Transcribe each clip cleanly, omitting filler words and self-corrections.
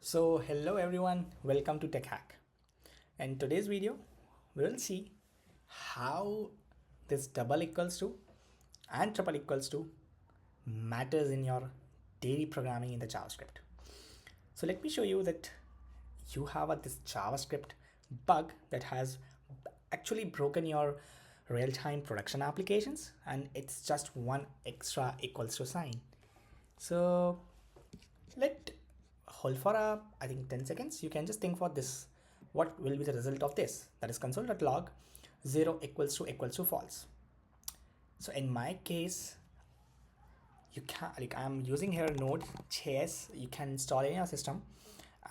So hello everyone, welcome to Tech Hack. In today's video, we will see how this double equals to and triple equals to matters in your daily programming in the JavaScript. So let me show you that you have this JavaScript bug that has actually broken your real-time production applications, and it's just one extra equals to sign. So let hold for I think 10 seconds. You can just think for this. What will be the result of this? That is console.log 0 equals to false. So in my case, you can I'm using here Node.js. You can install in your system,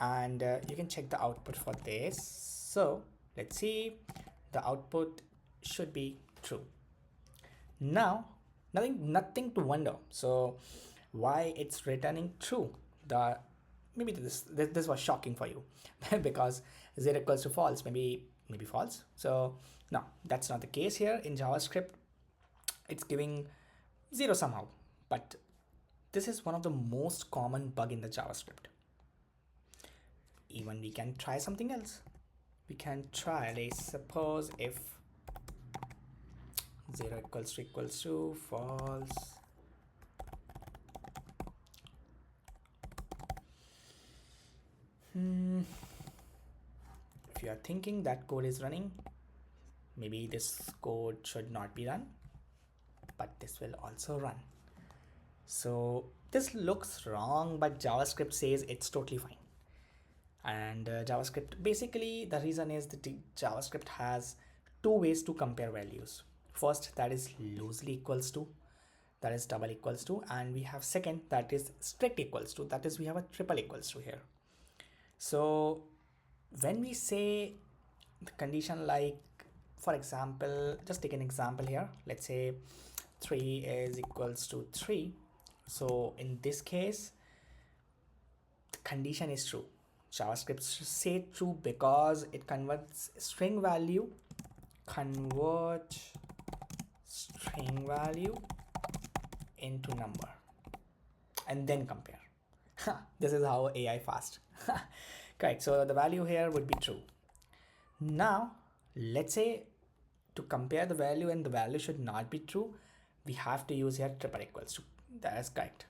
and you can check the output for this. So let's see, the output should be true. Now nothing to wonder. So why it's returning true? The maybe this was shocking for you because 0 equals to false, maybe false. So no, that's not the case here. In JavaScript it's giving 0 somehow, but this is one of the most common bug in the JavaScript. Even we can try something else. We can try, let's suppose if 0 equals to false. If you are thinking that code is running, maybe this code should not be run, but this will also run. So this looks wrong, but JavaScript says it's totally fine. And JavaScript, basically the reason is that JavaScript has two ways to compare values. First, that is loosely equals to, that is double equals to, and we have second, that is strict equals to, that is we have a triple equals to here. So when we say the condition, like for example, just take an example here, let's say 3 is equals to 3. So in this case the condition is true. JavaScript say true because it converts string value into number and then compare. This is how AI fast. Correct. So the value here would be true. Now let's say to compare the value and the value should not be true, we have to use here triple equals to. That is correct.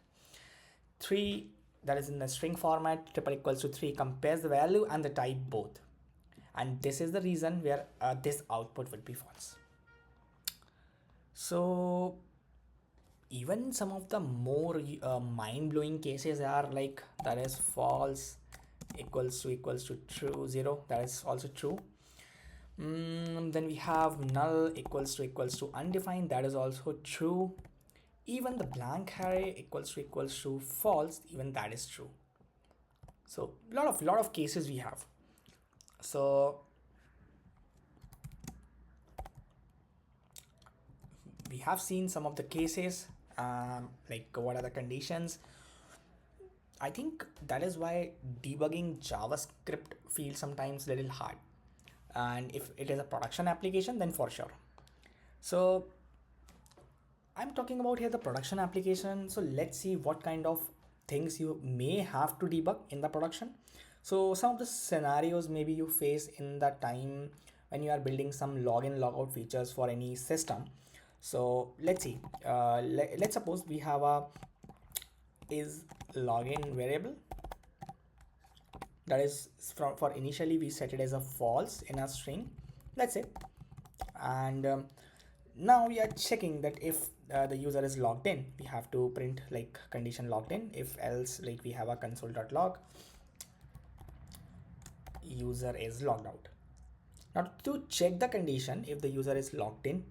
3, that is in the string format, triple equals to 3 compares the value and the type both, and this is the reason where this output would be false. So even some of the more mind-blowing cases are like, that is false equals to true 0, that is also true. Then we have null equals to undefined, that is also true. Even the blank array equals to false, even that is true. So lot of cases we have. So we have seen some of the cases, like what are the conditions. I think that is why debugging JavaScript feels sometimes a little hard, and if it is a production application, then for sure. So I'm talking about here the production application. So let's see what kind of things you may have to debug in the production. So some of the scenarios maybe you face in the time when you are building some login logout features for any system. So let's see, let's suppose we have a is login variable that is for initially we set it as a false in a string, let's say, and now we are checking that if the user is logged in, we have to print like condition logged in. If else, like we have a console.log user is logged out. Now to check the condition, if the user is logged in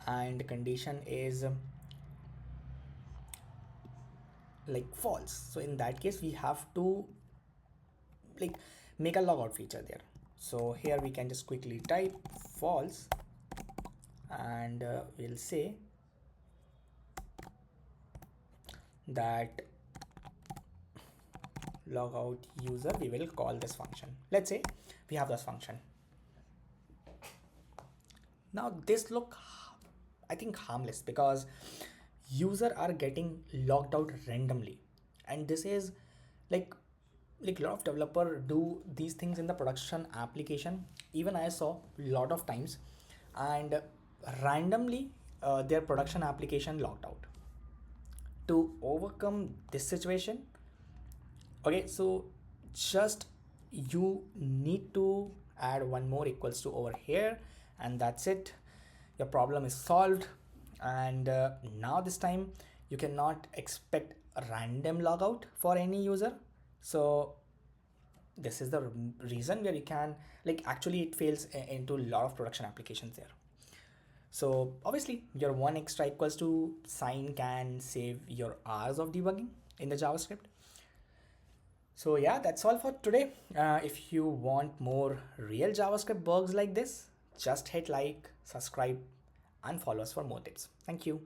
and the condition is like false, so in that case we have to like make a logout feature there. So here we can just quickly type false, and we'll say that logout user, we will call this function. Let's say we have this function. Now this look, I think, harmless because user are getting logged out randomly, and this is like like a lot of developer do these things in the production application. Even I saw a lot of times, and randomly their production application logged out. To overcome this situation, okay, so just you need to add one more equals to over here, and that's it. Your problem is solved. And now this time you cannot expect a random logout for any user. So this is the reason where you can, like, actually it fails into a lot of production applications there. So obviously your one extra equals to sign can save your hours of debugging in the JavaScript. So yeah, that's all for today. If you want more real JavaScript bugs like this, just hit like, subscribe, and follow us for more tips. Thank you.